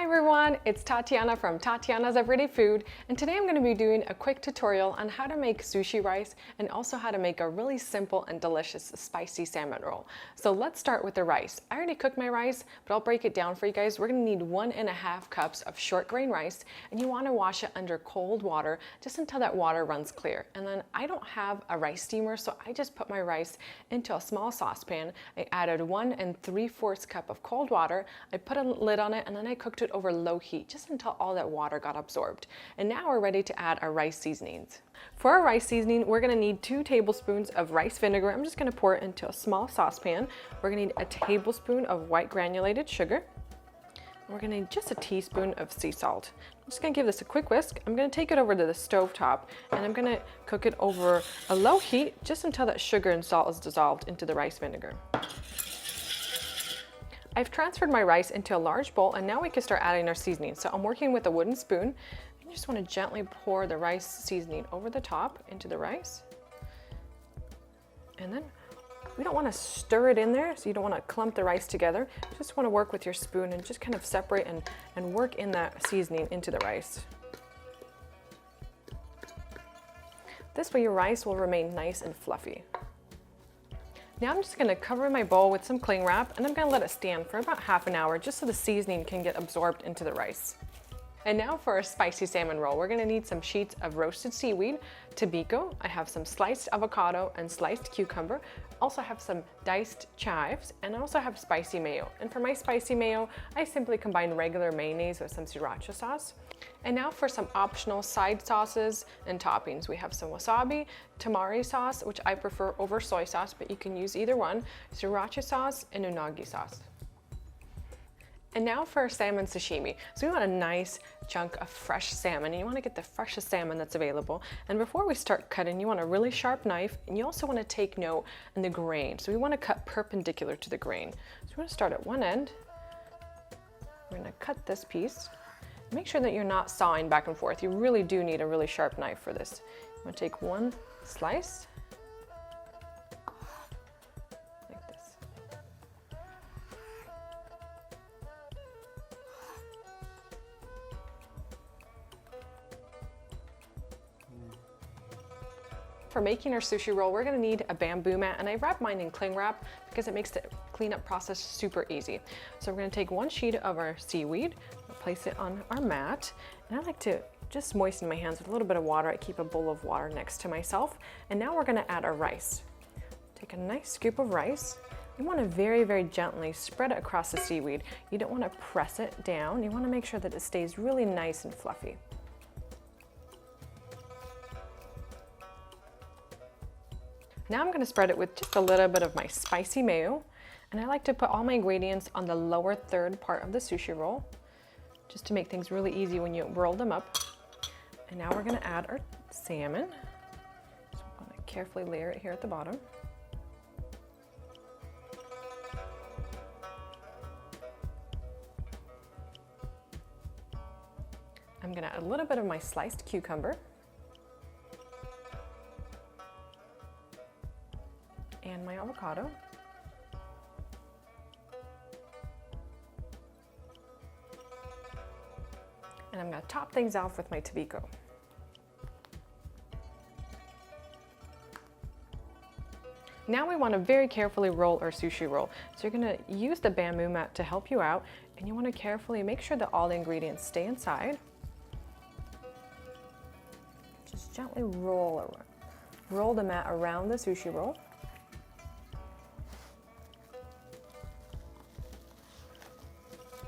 everyone, it's Tatyana from Tatyana's Everyday Food, and today I'm going to be doing a quick tutorial on how to make sushi rice and also how to make a really simple and delicious spicy salmon roll. So let's start with the rice. I already cooked my rice, but I'll break it down for you guys. We're going to need 1.5 cups of short grain rice, and you want to wash it under cold water just until that water runs clear. And then I don't have a rice steamer, so I just put my rice into a small saucepan. I added 1 3/4 cup of cold water. I put a lid on it, and then I cooked it over low heat just until all that water got absorbed. And now we're ready to add our rice seasonings. For our rice seasoning, we're going to need 2 tablespoons of rice vinegar. I'm just going to pour it into a small saucepan. We're going to need a tablespoon of white granulated sugar. We're going to need just a teaspoon of sea salt. I'm just going to give this a quick whisk. I'm going to take it over to the stove top, and I'm going to cook it over a low heat just until that sugar and salt is dissolved into the rice vinegar. I've transferred my rice into a large bowl, and now we can start adding our seasoning. So I'm working with a wooden spoon. You just want to gently pour the rice seasoning over the top into the rice. And then we don't want to stir it in there, so you don't want to clump the rice together. You just want to work with your spoon and just kind of separate and work in that seasoning into the rice. This way your rice will remain nice and fluffy. Now I'm just going to cover my bowl with some cling wrap, and I'm going to let it stand for about half an hour just so the seasoning can get absorbed into the rice. And now for our spicy salmon roll, we're going to need some sheets of roasted seaweed, tobiko. I have some sliced avocado and sliced cucumber. Also have some diced chives, and I also have spicy mayo. And for my spicy mayo, I simply combine regular mayonnaise with some sriracha sauce. And now for some optional side sauces and toppings. We have some wasabi, tamari sauce, which I prefer over soy sauce, but you can use either one, sriracha sauce, and unagi sauce. And now for our salmon sashimi. So we want a nice chunk of fresh salmon, and you want to get the freshest salmon that's available. And before we start cutting, you want a really sharp knife, and you also want to take note in the grain. So we want to cut perpendicular to the grain. So we're going to start at one end. We're going to cut this piece. Make sure that you're not sawing back and forth. You really do need a really sharp knife for this. I'm going to take one slice, like this. For making our sushi roll, we're going to need a bamboo mat, and I wrap mine in cling wrap because it makes the cleanup process super easy. So we're going to take one sheet of our seaweed, place it on our mat, and I like to just moisten my hands with a little bit of water. I keep a bowl of water next to myself. And now we're going to add our rice. Take a nice scoop of rice. You want to very, very gently spread it across the seaweed. You don't want to press it down. You want to make sure that it stays really nice and fluffy. Now I'm going to spread it with just a little bit of my spicy mayo, and I like to put all my ingredients on the lower third part of the sushi roll, just to make things really easy when you roll them up. And now we're going to add our salmon. So I'm going to carefully layer it here at the bottom. I'm going to add a little bit of my sliced cucumber. And my avocado. And I'm going to top things off with my tobiko. Now we want to very carefully roll our sushi roll. So you're going to use the bamboo mat to help you out, and you want to carefully make sure that all the ingredients stay inside. Just gently roll the mat around the sushi roll.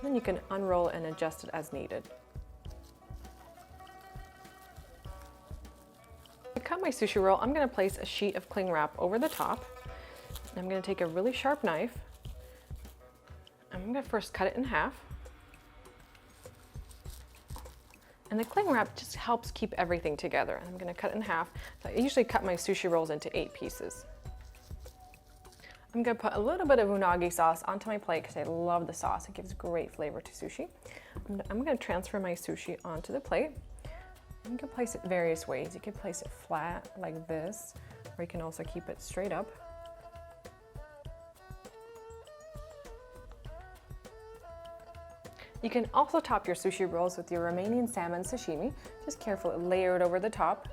Then you can unroll and adjust it as needed. To cut my sushi roll, I'm going to place a sheet of cling wrap over the top. And I'm going to take a really sharp knife. I'm going to first cut it in half. And the cling wrap just helps keep everything together. I'm going to cut it in half. So I usually cut my sushi rolls into 8 pieces. I'm going to put a little bit of unagi sauce onto my plate because I love the sauce. It gives great flavor to sushi. I'm going to transfer my sushi onto the plate. You can place it various ways. You can place it flat like this, or you can also keep it straight up. You can also top your sushi rolls with your remaining salmon sashimi. Just carefully layer it over the top.